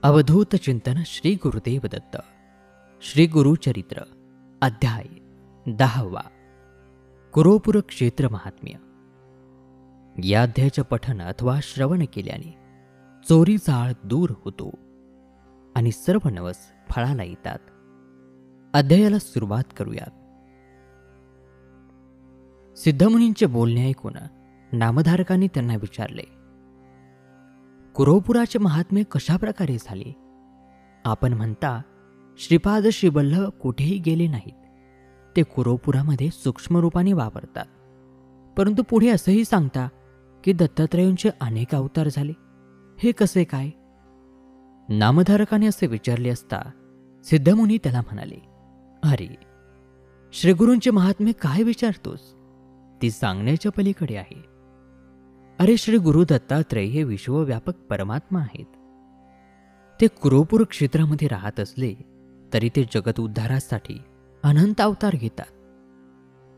अवधूत चिंतन श्री गुरुदेव दत्त श्री गुरुचरित्र अध्याय 10वा कुरोपूर क्षेत्र महात्म्य। या अध्यायाचे पठन अथवा श्रवण केल्याने चोरी जाळ दूर होतो आणि सर्व नवस फळाला येतात। अध्यायाला सुरुवात करूयात। सिद्धमुनींचे बोलणे ऐकून नामधारकांनी त्यांना विचारले, कुरोपुराचे महात्म्य कशा प्रकारे झाले? आपण म्हणता श्रीपाद श्रीवल्लभ कुठेही गेले नाहीत, ते कुरोपुरामध्ये सूक्ष्म रूपाने वावरतात, परंतु पुढे असंही सांगता की दत्तात्रयांचे अनेक अवतार झाले, हे कसे काय? नामधारकाने असे विचारले असता सिद्धमुनी त्याला म्हणाले, अरे श्रीगुरूंचे महात्म्य काय विचारतोस? ती सांगण्याच्या पलीकडे आहे। अरे श्री गुरु दत्तात्रय हे विश्वव्यापक परमात्मा आहेत। ते कुरोपूर क्षेत्रामध्ये राहत असले तरी ते जगत उद्धारासाठी अनंत अवतार घेतात।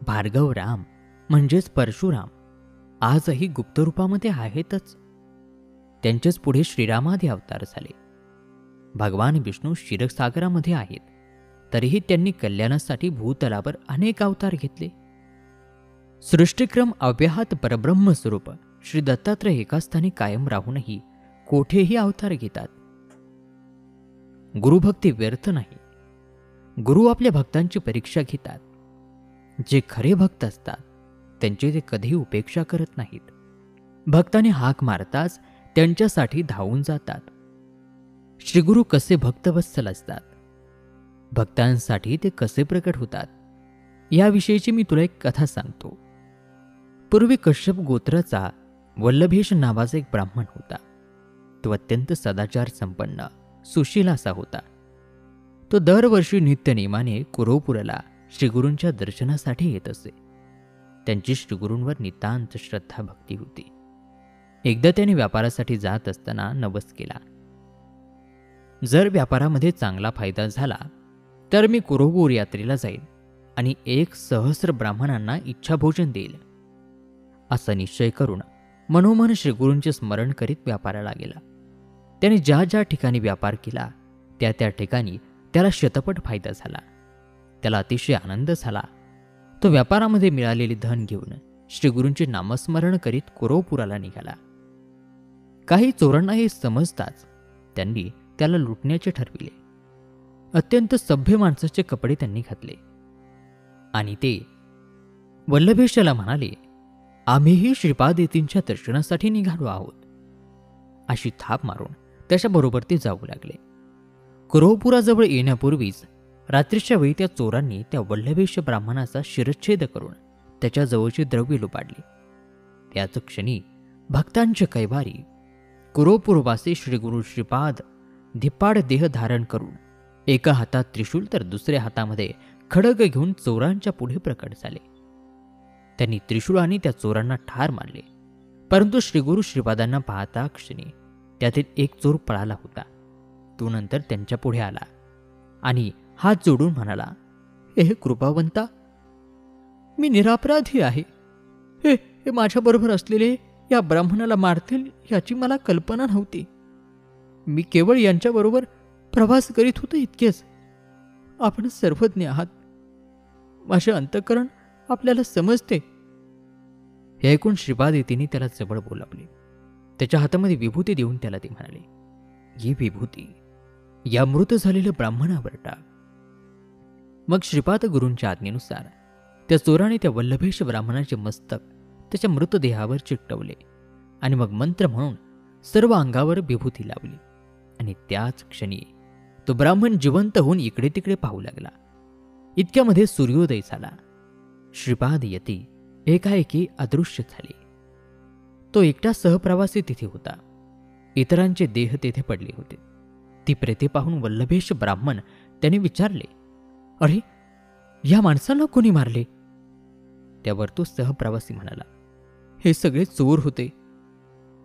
भार्गव राम म्हणजेच परशुराम आजही गुप्त रूपामध्ये आहेतच। त्यांचेच पुढे श्रीरामादी अवतार झाले। भगवान विष्णू क्षीरसागरामध्ये आहेत, तरीही त्यांनी कल्याणासाठी भूतलावर अनेक अवतार घेतले। सृष्टिक्रम अव्याहत परब्रह्म स्वरूप श्री दत्तात्रय एका स्थानी कायम राहूनही कोठेही अवतार घेतात। गुरुभक्ती व्यर्थ नाही। गुरु आपल्या भक्तांची परीक्षा घेतात। जे खरे भक्त असतात त्यांची ते कधीही उपेक्षा करत नाहीत। भक्तांनी हाक मारताच त्यांच्यासाठी धावून जातात। श्रीगुरु कसे भक्तवत्सल असतात, भक्तांसाठी ते कसे प्रकट होतात, याविषयीची मी तुला एक कथा सांगतो। पूर्वी कश्यप गोत्राचा वल्लभेश नावाचा एक ब्राह्मण होता। तो अत्यंत सदाचार संपन्न सुशील असा होता। तो दरवर्षी नित्यनेमाने कुरोपुराला श्रीगुरूंच्या दर्शनासाठी येत असे। त्यांची श्रीगुरूंवर नितांत श्रद्धा भक्ती होती। एकदा त्याने व्यापारासाठी जात असताना नवस केला, जर व्यापारामध्ये चांगला फायदा झाला तर मी कुरोपूर यात्रेला जाईल आणि 1,000 ब्राह्मणांना इच्छाभोजन देईल। असा निश्चय करून मनोमन श्रीगुरूंचे स्मरण करीत व्यापाराला गेला। त्याने ज्या ज्या ठिकाणी व्यापार केला त्या त्या ठिकाणी त्याला शतपट फायदा झाला। त्याला अतिशय आनंद झाला। तो व्यापारामध्ये मिळालेले धन घेऊन श्रीगुरूंचे नामस्मरण करीत कुरोपुराला निघाला। काही चोरांना हे समजताच त्यांनी त्याला लुटण्याचे ठरविले। अत्यंत सभ्य माणसाचे कपडे त्यांनी घातले आणि ते वल्लभेशाला म्हणाले, आम्हीही श्रीपादयतींच्या दर्शनासाठी निघालो आहोत। अशी थाप मारून त्याच्याबरोबर ते जाऊ लागले। कुरोपुराजवळ येण्यापूर्वीच रात्रीच्या वेळी त्या चोरांनी त्या वल्लभेश ब्राह्मणाचा शिरच्छेद करून त्याच्या जवळचे द्रव्य लुबाडले। त्याच क्षणी भक्तांचे कैवारी कुरोपूरवासी श्रीगुरु श्रीपाद धिप्पाड देह धारण करून एका हातात त्रिशूल तर दुसऱ्या हातामध्ये खड्ग घेऊन चोरांच्या पुढे प्रकट झाले। त्यांनी त्रिशूळाने त्या चोरांना ठार मारले, परंतु श्रीगुरु श्रीपादांना पाहता क्षणी त्यातील एक चोर पळाला होता। तो नंतर त्यांच्या पुढे आला आणि हात जोडून म्हणाला, हे कृपावंता, मी निरापराधी आहे। हे माझ्याबरोबर असलेले या ब्राह्मणाला मारतील याची मला कल्पना नव्हती। मी केवळ यांच्याबरोबर प्रवास करीत होतो इतकेच। आपण सर्वज्ञ आहात, माझे अंतःकरण आपल्याला समजते। हे ऐकून श्रीपादयतींनी त्याला जवळ बोलावले। त्याच्या हातामध्ये विभूती देऊन त्याला ते म्हणाले, ही विभूती या मृत झालेल्या ब्राह्मणावर टाक। मग श्रीपाद गुरूंच्या आज्ञेनुसार त्या चोराने त्या वल्लभेश ब्राह्मणाचे मस्तक त्याच्या मृतदेहावर चिकटवले आणि मग मंत्र म्हणून सर्व अंगावर विभूती लावली आणि त्याच क्षणी तो ब्राह्मण जिवंत होऊन इकडे तिकडे पाहू लागला। इतक्यामध्ये सूर्योदय झाला। श्रीपाद यती एकाएकी अदृश्य झाले। तो एकटा सहप्रवासी तिथे होता। इतरांचे देह तेथे पडले होते। ती प्रेते पाहून वल्लभेश ब्राह्मण त्याने विचारले, अरे या माणसाला कोणी मारले? त्यावर तो सहप्रवासी म्हणाला, हे सगळे चोर होते।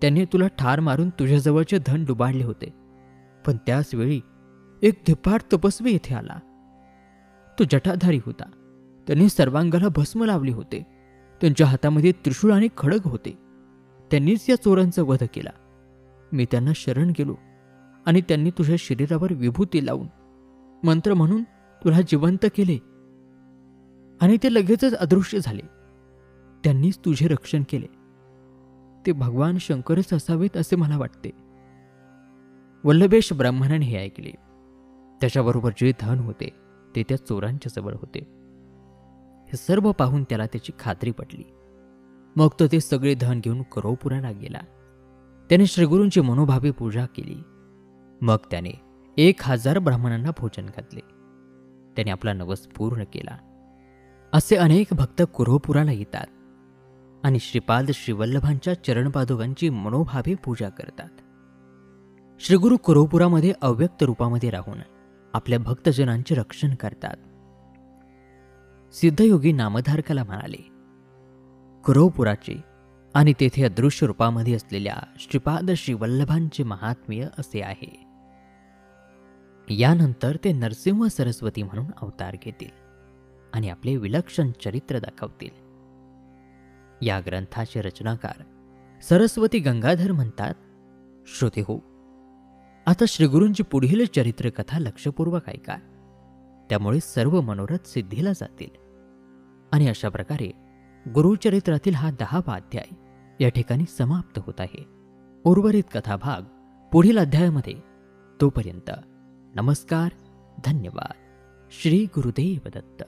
त्यांनी तुला ठार मारून तुझ्याजवळचे धन डुबाडले होते, पण त्याच वेळी एक धिप्पाड तपस्वी येथे आला। तो जटाधारी होता। त्यांनी सर्वांगाला भस्म लावले होते। त्यांच्या हातामध्ये त्रिशूळ आणि खड्ग होते। त्यांनीच या चोरांचा वध केला। मी त्यांना शरण गेलो आणि त्यांनी तुझ्या शरीरावर विभूती लावून मंत्र म्हणून तुला जिवंत केले आणि ते लगेचच अदृश्य झाले. त्यांनीच तुझे रक्षण केले. ते भगवान शंकरच असावेत असे मला वाटते. वल्लभेश ब्राह्मणाने हे ऐकले. त्याच्याबरोबर जे धन होते ते त्या चोरांच्या जवळ होते. हे सर्व पाहून त्याला त्याची खात्री पटली. मग तो ते सगळे धन घेऊन करोपुराला गेला. त्याने श्रीगुरूंची मनोभावे पूजा केली. मग त्याने 1000 ब्राह्मणांना भोजन घातले. त्याने आपला नवस पूर्ण केला. असे अनेक भक्त कुरोपुराला येतात आणि श्रीपाद श्रीवल्लभांच्या चरणपादुकांची मनोभावे पूजा करतात. श्रीगुरु कुरोपुरामध्ये अव्यक्त रूपामध्ये राहून आपल्या भक्तजनांचे रक्षण करतात. सिद्धयोगी नामधारकाला म्हणाले, कुरोपुराचे आणि तेथे अदृश्य रूपामध्ये असलेल्या श्रीपाद श्रीवल्लभांचे महात्म्य असे आहे. यानंतर ते नरसिंह सरस्वती म्हणून अवतार घेतील आणि आपले विलक्षण चरित्र दाखवतील. या ग्रंथाचे रचनाकार सरस्वती गंगाधर म्हणतात, श्रोते हो, आता श्रीगुरूंची पुढील चरित्र कथा लक्षपूर्वक ऐका. त्यामुळे सर्व मनोरथ सिद्धीला जातील. आणि अशा प्रकारे गुरुचरित्रातील हा 10वा अध्याय या ठिकाणी समाप्त होत आहे. उर्वरित कथाभाग पुढील अध्यायामध्ये. तोपर्यंत नमस्कार, धन्यवाद. श्री गुरुदेव दत्त.